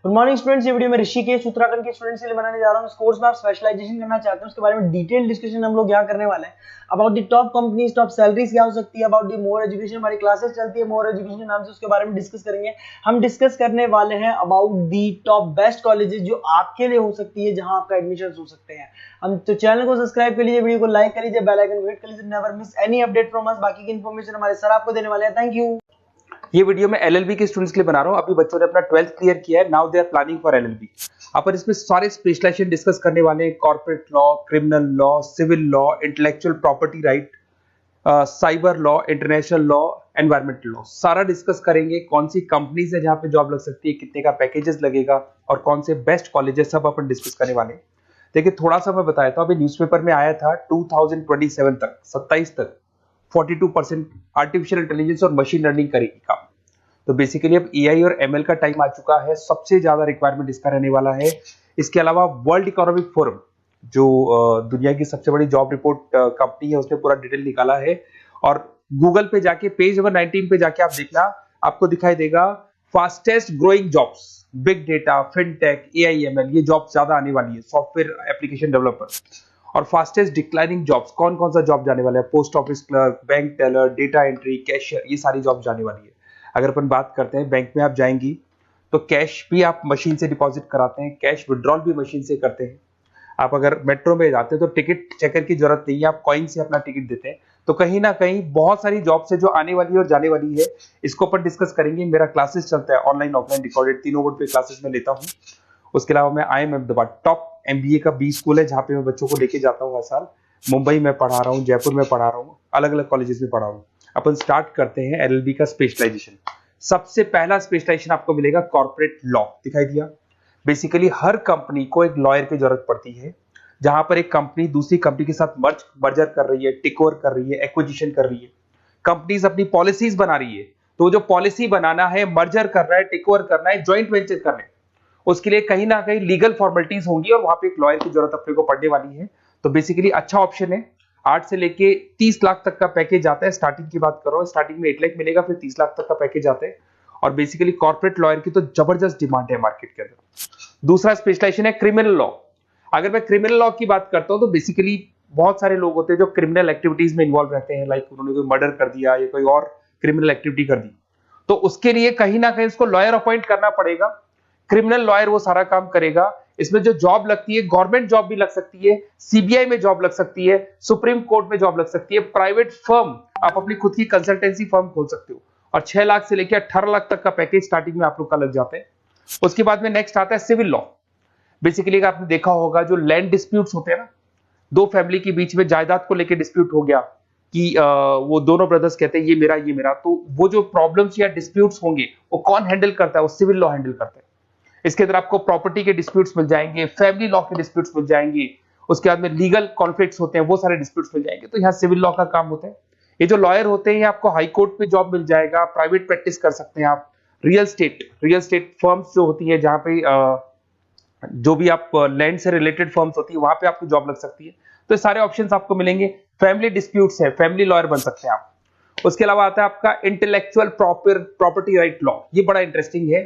Good morning students, ये video मैं ऋषिकेश उत्तराखंड के स्टूडेंट्स के लिए बनाने जा रहा हूँ। इस कोर्स में आप स्पेशलाइजेशन करना चाहते हैं उसके बारे में डिटेल डिस्कशन हम लोग यहाँ करने वाले हैं। About the top companies, top salaries क्या हो सकती है, अबाउट द मोर एजुकेशन, हमारी क्लासेस चलती है मोर एजुकेशन के नाम से, उसके बारे में डिस्कस करेंगे। हम डिस्कस करने वाले हैं about the top best colleges जो आपके लिए हो सकती है, जहां आपका एडमिशन हो सकते हैं। हम तो चैनल को सब्सक्राइब कर लीजिए, वीडियो को लाइक कर लीजिए, बेल आइकन को हिट कर लीजिए, never miss any update from us. बाकी की इन्फॉर्मेशन हमारे सर आपको देने वाले हैं। Thank you. ये वीडियो मैं एलएलबी के स्टूडेंट्स के लिए बना रहा हूँ। अभी बच्चों ने अपना 12th क्लियर किया है, now they are planning for LLB. अपन इसमें सारे स्पेशलाइजेशन डिस्कस करने वाले हैं, corporate law, criminal law, civil law, intellectual property right, cyber law, international law, environmental law, सारा डिस्कस करेंगे। कौन सी कंपनीज है जहां पे जॉब लग सकती है, कितने का पैकेजेस लगेगा और कौन से बेस्ट कॉलेजेस, सब अपन डिस्कस करने वाले हैं। देखिए थोड़ा सा मैं बताया था, अभी न्यूज़पेपर में आया था 2027 तक, 27 तक 42% आर्टिफिशियल इंटेलिजेंस और मशीन लर्निंग करेगी काम। तो बेसिकली अब एआई और एमएल का टाइम आ चुका है, सबसे ज्यादा रिक्वायरमेंट इसका रहने वाला है। इसके अलावा वर्ल्ड इकोनॉमिक फोरम जो दुनिया की सबसे बड़ी जॉब रिपोर्ट कंपनी है, उसने पूरा डिटेल निकाला है। और गूगल पे जाके पेज नंबर 19 पे जाके आप देखना, आपको दिखाई देगा fastest growing jobs, big data, fintech, AI ML, ये जॉब ज्यादा आने वाली है, सॉफ्टवेयर एप्लीकेशन डेवलपर। और फास्टेस्ट डिक्लाइनिंग जॉब्स, कौन कौन सा जॉब जाने वाला है, post office clerk, bank teller, data entry, cashier, ये सारी जॉब जाने वाली है। अगर अपन बात करते हैं, बैंक में आप जाएंगी तो कैश भी आप मशीन से डिपॉजिट कराते हैं, कैश विड्रॉल भी मशीन से करते हैं। आप अगर मेट्रो में जाते हैं तो टिकट चेकर की जरूरत नहीं है, आप कॉइन से अपना टिकट देते हैं। तो कहीं ना कहीं बहुत सारी जॉब्स है जो आने वाली है और जाने वाली है, इसको अपन डिस्कस करेंगे। मेरा क्लासेस चलता है ऑनलाइन ऑफलाइन रिकॉर्डेड, तीनों बोर्ड पे क्लासेस में लेता हूँ। उसके अलावा मैं IIM अहमदाबाद टॉप MBA का B स्कूल है जहाँ पे मैं बच्चों को लेके जाता हूँ हर साल। मुंबई में पढ़ा रहा हूँ, जयपुर में पढ़ा रहा हूँ, अलग अलग कॉलेजेस में पढ़ा रहा हूँ। अपन स्टार्ट करते हैं LLB का स्पेशलाइजेशन। सबसे पहला स्पेशलाइजेशन आपको मिलेगा कॉर्पोरेट लॉ, दिखाई दिया। बेसिकली हर कंपनी को एक लॉयर की जरूरत पड़ती है, जहां पर एक कंपनी दूसरी कंपनी के साथ मर्जर कर रही है, टेक ओवर कर रही है, एक्विजिशन कर रही है। कंपनीज अपनी पॉलिसीज बना रही है, तो जो पॉलिसी बनाना है, मर्जर कर रहा है, टेक ओवर करना है, ज्वाइंट वेंचर करना है, उसके लिए कहीं ना कहीं लीगल फॉर्मेलिटीज होंगी और वहां पे एक लॉयर की जरूरत अपने को पड़ने वाली है। तो बेसिकली अच्छा ऑप्शन है। 8 से लेके 30 लाख तक का पैकेज आता है। स्टार्टिंग की बात कर रहा हूं, स्टार्टिंग में 8 लाख मिलेगा, फिर 30 लाख तक का पैकेज आता है। और बेसिकली कॉर्पोरेट लॉयर की तो जबरदस्त डिमांड है मार्केट के अंदर। दूसरा स्पेशलाइजेशन है क्रिमिनल लॉ। अगर मैं क्रिमिनल लॉ की बात करता हूं तो बेसिकली बहुत सारे लोग होते हैं जो क्रिमिनल एक्टिविटीज में इन्वॉल्व रहते हैं, लाइक उन्होंने कोई मर्डर कर दिया या कोई और क्रिमिनल एक्टिविटी कर दी, तो उसके लिए कहीं ना कहीं उसको लॉयर अपॉइंट करना पड़ेगा। क्रिमिनल लॉयर वो सारा काम करेगा। इसमें जो जॉब लगती है, गवर्नमेंट जॉब भी लग सकती है, सीबीआई में जॉब लग सकती है, सुप्रीम कोर्ट में जॉब लग सकती है, प्राइवेट फर्म, आप अपनी खुद की कंसल्टेंसी फर्म खोल सकते हो। और 6 लाख से लेकर 18 लाख तक का पैकेज स्टार्टिंग में आप लोग का लग जाता है। उसके बाद में नेक्स्ट आता है सिविल लॉ। बेसिकली आपने देखा होगा जो लैंड डिस्प्यूट्स होते हैं ना, दो फैमिली के बीच में जायदाद को लेकर डिस्प्यूट हो गया कि वो दोनों ब्रदर्स कहते हैं ये मेरा ये मेरा, तो वो जो प्रॉब्लम्स या डिस्प्यूट्स होंगे वो कौन हैंडल करता है, वो सिविल लॉ हैंडल करता है। इसके अंदर आपको प्रॉपर्टी के डिस्प्यूट्स मिल जाएंगे, फैमिली लॉ के डिस्प्यूट्स मिल जाएंगे, उसके बाद में लीगल कॉन्फ्लिक्ट्स होते हैं, वो सारे डिस्प्यूट्स मिल जाएंगे। तो यहाँ सिविल लॉ का काम होता है। ये जो लॉयर होते हैं, आपको हाई कोर्ट पे जॉब मिल जाएगा, प्राइवेट प्रैक्टिस कर सकते हैं आप, रियल स्टेट फर्म्स जो होती है, जहां पे जो भी आप लैंड से रिलेटेड फर्म्स होती है, वहां पे आपको जॉब लग सकती है। तो सारे ऑप्शंस आपको मिलेंगे। फैमिली डिस्प्यूट्स है, फैमिली लॉयर बन सकते हैं आप। उसके अलावा आता है आपका इंटेलेक्चुअल प्रॉपर्टी राइट लॉ। ये बड़ा इंटरेस्टिंग है।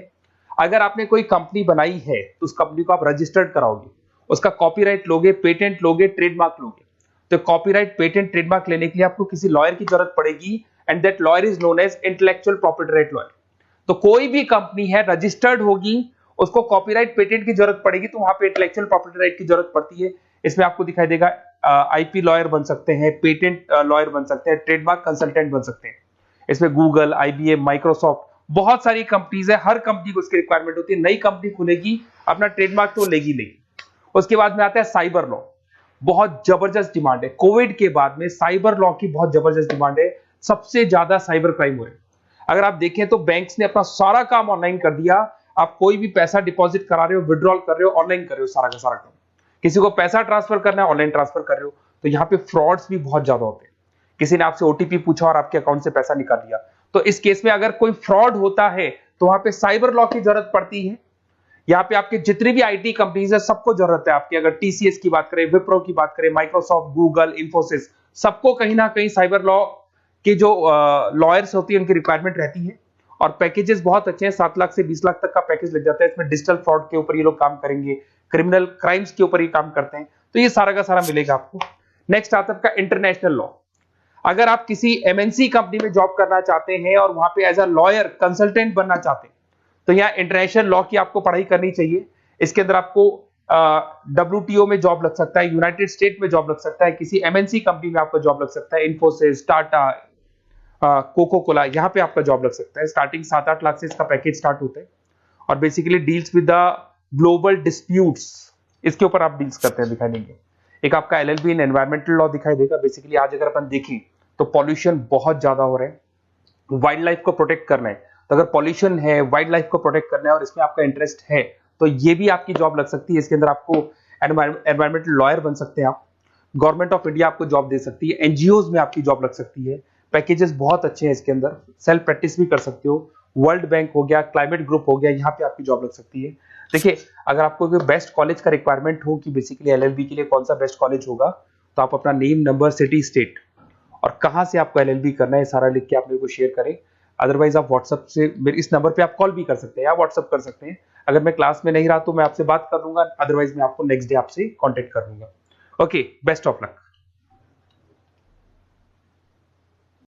अगर आपने कोई कंपनी बनाई है तो उस कंपनी को आप रजिस्टर्ड कराओगे, उसका कॉपीराइट लोगे, पेटेंट लोगे, ट्रेडमार्क लोगे। तो कॉपीराइट, पेटेंट, ट्रेडमार्क लेने के लिए आपको किसी लॉयर की जरूरत पड़ेगी, and that lawyer is known as intellectual property right lawyer. तो कोई भी कंपनी है रजिस्टर्ड होगी, उसको कॉपीराइट, पेटेंट की जरूरत पड़ेगी, तो वहां पे इंटेलेक्चुअल प्रॉपर्टी राइट की जरूरत पड़ती है। इसमें आपको दिखाई देगा IP लॉयर बन सकते हैं, पेटेंट लॉयर बन सकते हैं, ट्रेडमार्क कंसल्टेंट बन सकते हैं। इसमें गूगल, IBM, माइक्रोसॉफ्ट, बहुत सारी कंपनीज है। हर कंपनी को उसकी रिक्वायरमेंट होती है। नई कंपनी खुलेगी, अपना ट्रेडमार्क तो लेगी लेगी। उसके बाद में आता है साइबर लॉ। बहुत जबरदस्त डिमांड है। कोविड के बाद में साइबर लॉ की बहुत जबरदस्त डिमांड है। सबसे ज्यादा साइबर क्राइम हुए। अगर आप देखें तो बैंक्स ने अपना सारा काम ऑनलाइन कर दिया। आप कोई भी पैसा डिपॉजिट करा रहे हो, विड्रॉल कर रहे हो, ऑनलाइन कर रहे हो, सारा का सारा काम। किसी को पैसा ट्रांसफर करना है, ऑनलाइन ट्रांसफर कर रहे हो। तो यहाँ पे फ्रॉड्स भी बहुत ज्यादा होते हैं। किसी ने आपसे OTP पूछा और आपके अकाउंट से पैसा निकाल लिया। तो इस केस में अगर कोई फ्रॉड होता है तो वहां पे साइबर लॉ की जरूरत पड़ती है। यहाँ पे आपके जितनी भी IT कंपनीज है, सबको जरूरत है आपकी। अगर TCS की बात करें, विप्रो की बात करें, माइक्रोसॉफ्ट, गूगल, इंफोसिस, सबको कहीं ना कहीं साइबर लॉ के जो लॉयर्स होती है उनकी रिक्वायरमेंट रहती है। और पैकेजेस बहुत अच्छे हैं, 7 लाख से 20 लाख तक का पैकेज लग जाता है। इसमें डिजिटल फ्रॉड के ऊपर ये लोग काम करेंगे, क्रिमिनल क्राइम्स के ऊपर ये काम करते हैं, तो ये सारा का सारा मिलेगा आपको। नेक्स्ट आता है आपका इंटरनेशनल लॉ। अगर आप किसी एमएनसी कंपनी में जॉब करना चाहते हैं और वहां पे एज अ लॉयर कंसल्टेंट बनना चाहते हैं, तो यहाँ इंटरनेशनल लॉ की आपको पढ़ाई करनी चाहिए। इसके अंदर आपको WTO में जॉब लग सकता है, यूनाइटेड स्टेट में जॉब लग सकता है, किसी एमएनसी कंपनी में आपका जॉब लग सकता है, इन्फोसिस, टाटा, कोको कोला, यहाँ पे आपका जॉब लग सकता है। स्टार्टिंग 7-8 लाख से इसका पैकेज स्टार्ट होता है और basically deals with the global disputes, इसके ऊपर आप डील्स करते हैं, दिखाई देंगे। एक आपका LLB इन एनवायरमेंटल लॉ दिखाई देगा। बेसिकली आज अगर अपन देखें तो पॉल्यूशन बहुत ज्यादा हो रहा है, वाइल्ड लाइफ को प्रोटेक्ट करना है, तो अगर पॉल्यूशन है, वाइल्ड लाइफ को प्रोटेक्ट करना है और इसमें आपका इंटरेस्ट है, तो ये भी आपकी जॉब लग सकती है। इसके अंदर आपको एनवायरमेंटल लॉयर बन सकते हैं आप। गवर्नमेंट ऑफ इंडिया आपको जॉब दे सकती है, एनजीओज में आपकी जॉब लग सकती है। पैकेजेस बहुत अच्छे हैं इसके अंदर, सेल्फ प्रैक्टिस भी कर सकते हो। वर्ल्ड बैंक हो गया, क्लाइमेट ग्रुप हो गया, यहाँ पे आपकी जॉब लग सकती है। देखिए, अगर आपको बेस्ट कॉलेज का रिक्वायरमेंट हो कि बेसिकली LLB के लिए कौन सा बेस्ट कॉलेज होगा, तो आप अपना नेम, नंबर, सिटी, स्टेट और कहां से आपको LLB करना है सारा लिख के आप मेरे को शेयर करें। अदरवाइज आप व्हाट्सएप से मेरे इस नंबर पे आप कॉल भी कर सकते हैं या व्हाट्सएप कर सकते हैं। अगर मैं क्लास में नहीं रहा तो मैं आपसे बात कर लूंगा, अदरवाइज मैं आपको नेक्स्ट डे आपसे कॉन्टेक्ट कर लूंगा। Okay, best of luck.